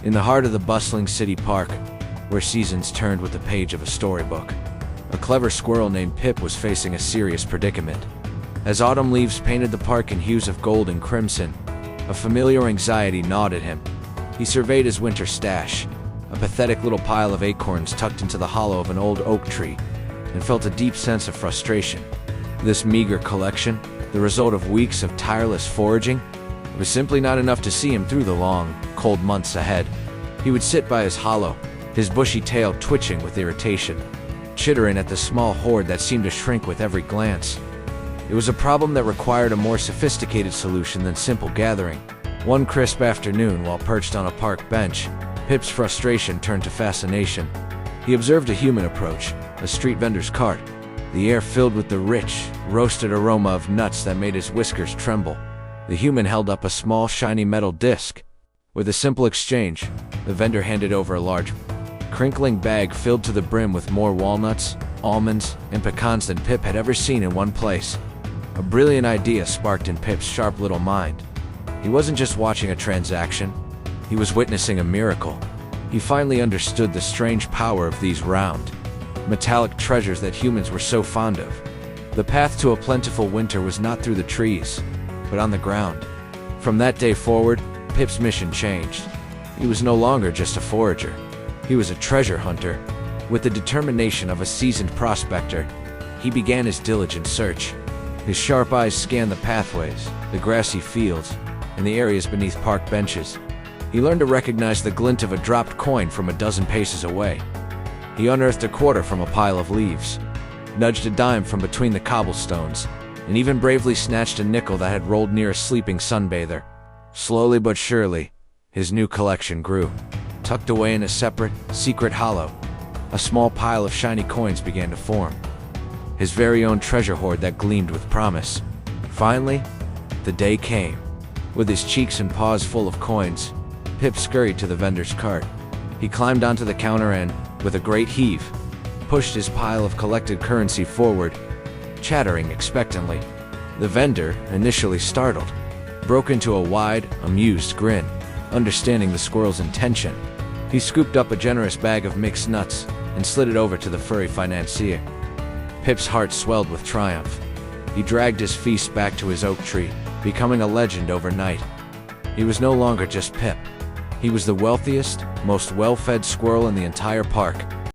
In the heart of the bustling city park, where seasons turned with the page of a storybook, a clever squirrel named Pip was facing a serious predicament. As autumn leaves painted the park in hues of gold and crimson, a familiar anxiety gnawed at him. He surveyed his winter stash, a pathetic little pile of acorns tucked into the hollow of an old oak tree, and felt a deep sense of frustration. This meager collection, the result of weeks of tireless foraging, was simply not enough to see him through the long, cold months ahead. He would sit by his hollow, his bushy tail twitching with irritation, chittering at the small hoard that seemed to shrink with every glance. It was a problem that required a more sophisticated solution than simple gathering. One crisp afternoon, while perched on a park bench, Pip's frustration turned to fascination. He observed a human approach, a street vendor's cart, the air filled with the rich, roasted aroma of nuts that made his whiskers tremble. The human held up a small, shiny metal disc. With a simple exchange, the vendor handed over a large, crinkling bag filled to the brim with more walnuts, almonds, and pecans than Pip had ever seen in one place. A brilliant idea sparked in Pip's sharp little mind. He wasn't just watching a transaction, he was witnessing a miracle. He finally understood the strange power of these round, metallic treasures that humans were so fond of. The path to a plentiful winter was not through the trees, but on the ground. From that day forward, Pip's mission changed. He was no longer just a forager. He was a treasure hunter. With the determination of a seasoned prospector, he began his diligent search. His sharp eyes scanned the pathways, the grassy fields, and the areas beneath park benches. He learned to recognize the glint of a dropped coin from a dozen paces away. He unearthed a quarter from a pile of leaves, nudged a dime from between the cobblestones, and even bravely snatched a nickel that had rolled near a sleeping sunbather. Slowly but surely, his new collection grew. Tucked away in a separate, secret hollow, a small pile of shiny coins began to form. His very own treasure hoard that gleamed with promise. Finally, the day came. With his cheeks and paws full of coins, Pip scurried to the vendor's cart. He climbed onto the counter and, with a great heave, pushed his pile of collected currency forward, chattering expectantly. The vendor, initially startled, broke into a wide, amused grin, understanding the squirrel's intention. He scooped up a generous bag of mixed nuts and slid it over to the furry financier. Pip's heart swelled with triumph. He dragged his feast back to his oak tree, becoming a legend overnight. He was no longer just Pip. He was the wealthiest, most well-fed squirrel in the entire park,